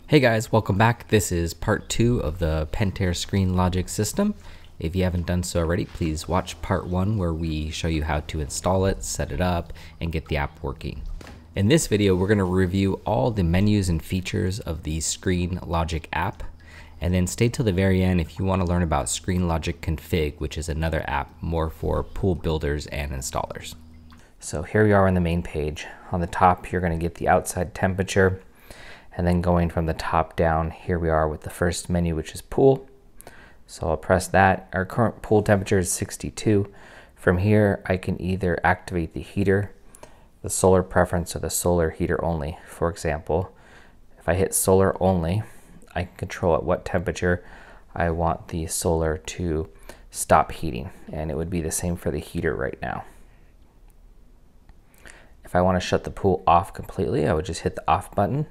Hey guys, welcome back. This is part 2 of the Pentair ScreenLogic system. If you haven't done so already, please watch part 1 where we show you how to install it, set it up, and get the app working. In this video, we're going to review all the menus and features of the ScreenLogic app, and then stay till the very end if you want to learn about ScreenLogic Config, which is another app more for pool builders and installers. So here we are on the main page. On the top, you're going to get the outside temperature. And then going from the top down, here we are with the first menu, which is pool. So I'll press that. Our current pool temperature is 62. From here, I can either activate the heater, the solar preference, or the solar heater only. For example, if I hit solar only, I can control at what temperature I want the solar to stop heating. And it would be the same for the heater right now. If I want to shut the pool off completely, I would just hit the off button.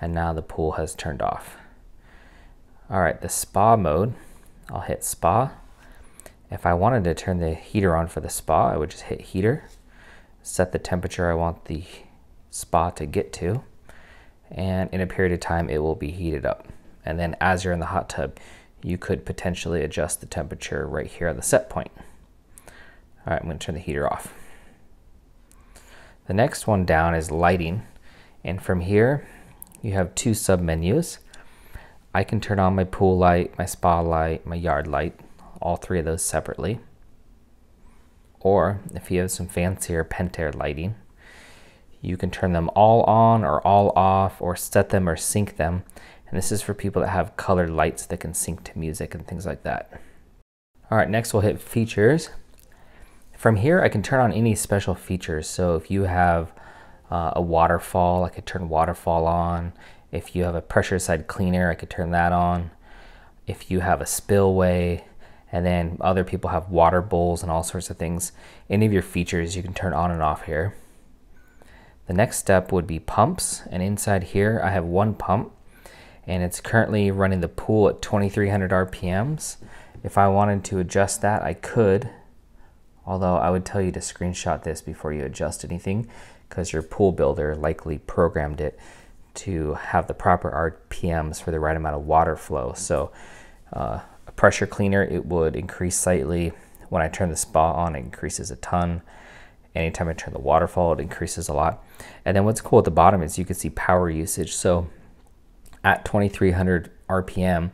And now the pool has turned off. All right, the spa mode, I'll hit spa. If I wanted to turn the heater on for the spa, I would just hit heater, set the temperature I want the spa to get to, and in a period of time, it will be heated up. And then as you're in the hot tub, you could potentially adjust the temperature right here at the set point. All right, I'm gonna turn the heater off. The next one down is lighting. And from here, you have two sub-menus. I can turn on my pool light, my spa light, my yard light, all three of those separately. Or if you have some fancier Pentair lighting, you can turn them all on or all off, or set them or sync them. And this is for people that have colored lights that can sync to music and things like that. All right, next we'll hit features. From here, I can turn on any special features. So if you have a waterfall, I could turn waterfall on. If you have a pressure side cleaner, I could turn that on. If you have a spillway, and then other people have water bowls and all sorts of things, any of your features you can turn on and off here. The next step would be pumps, and inside here I have one pump, and it's currently running the pool at 2300 RPMs. If I wanted to adjust that, I could, although I would tell you to screenshot this before you adjust anything, because your pool builder likely programmed it to have the proper RPMs for the right amount of water flow. So a pressure cleaner, it would increase slightly. When I turn the spa on, it increases a ton. Anytime I turn the waterfall, it increases a lot. And then what's cool at the bottom is you can see power usage. So at 2300 RPM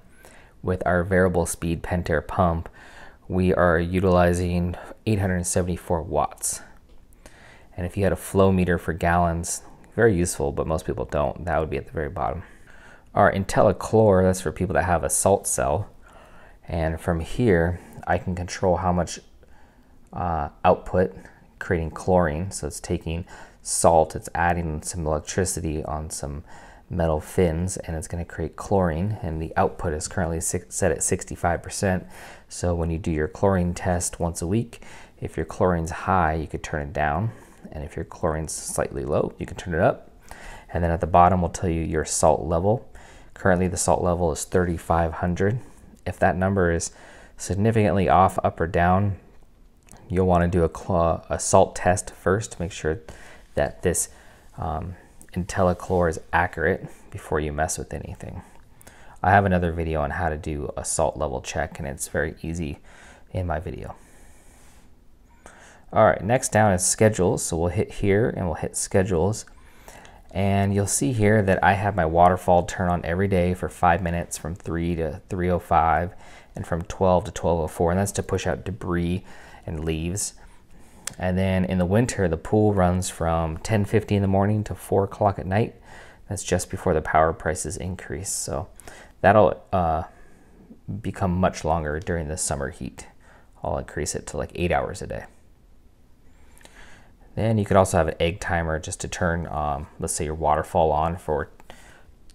with our variable speed Pentair pump, we are utilizing 874 watts. And if you had a flow meter for gallons, very useful, but most people don't. That would be at the very bottom. Our IntelliChlor, that's for people that have a salt cell. And from here, I can control how much output, creating chlorine. So it's taking salt, it's adding some electricity on some metal fins, and it's going to create chlorine. And the output is currently set at 65%. So when you do your chlorine test once a week, if your chlorine's high, you could turn it down. And if your chlorine's slightly low, you can turn it up. And then at the bottom, we'll tell you your salt level. Currently, the salt level is 3,500. If that number is significantly off, up or down, you'll want to do a salt test first to make sure that this IntelliChlor is accurate before you mess with anything. I have another video on how to do a salt level check, and it's very easy in my video. All right, next down is schedules. So we'll hit here and we'll hit schedules. And you'll see here that I have my waterfall turn on every day for 5 minutes from 3 to 3:05 and from 12 to 12:04. And that's to push out debris and leaves. And then in the winter, the pool runs from 10:50 in the morning to 4 o'clock at night. That's just before the power prices increase. So that'll become much longer during the summer heat. I'll increase it to like 8 hours a day. Then you could also have an egg timer just to turn, let's say, your waterfall on for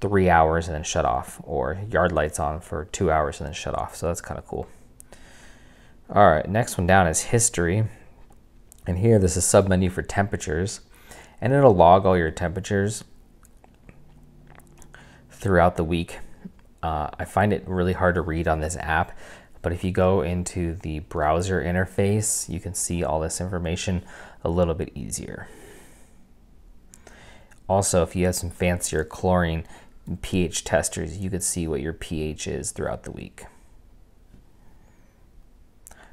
3 hours and then shut off, or yard lights on for 2 hours and then shut off. So that's kind of cool. All right, next one down is history. And here, this is a sub-menu for temperatures. And it'll log all your temperatures throughout the week. I find it really hard to read on this app, but if you go into the browser interface, you can see all this information a little bit easier. Also, if you have some fancier chlorine, pH testers, you could see what your pH is throughout the week.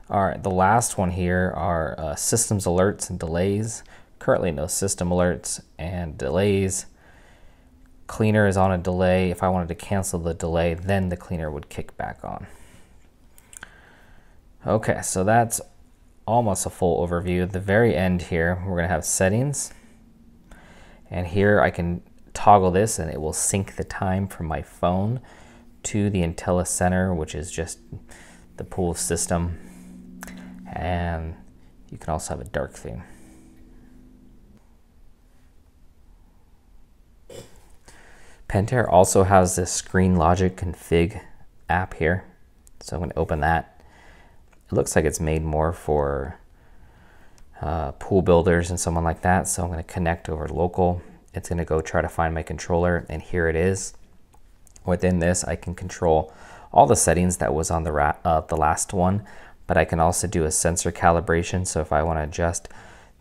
All right, the last one here are systems alerts and delays. Currently no system alerts and delays. Cleaner is on a delay. If I wanted to cancel the delay, then the cleaner would kick back on. Okay, so that's almost a full overview. At the very end here, we're gonna have settings. And here I can toggle this and it will sync the time from my phone to the IntelliCenter, which is just the pool system. And you can also have a dark theme. Pentair also has this ScreenLogic config app here. So I'm going to open that. It looks like it's made more for pool builders and someone like that. So I'm going to connect over local. It's going to go try to find my controller, and here it is. Within this, I can control all the settings that was on the last one, but I can also do a sensor calibration. So if I want to adjust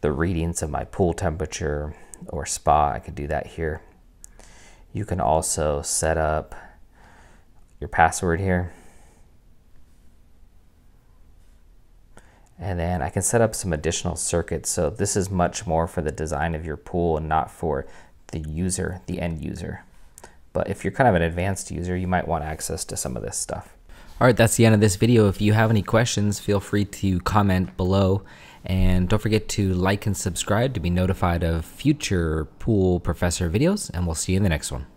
the readings of my pool temperature or spa, I can do that here. You can also set up your password here. And then I can set up some additional circuits. So this is much more for the design of your pool and not for the user, the end user. But if you're kind of an advanced user, you might want access to some of this stuff. All right, that's the end of this video. If you have any questions, feel free to comment below. And don't forget to like and subscribe to be notified of future Pool Professor videos, and we'll see you in the next one.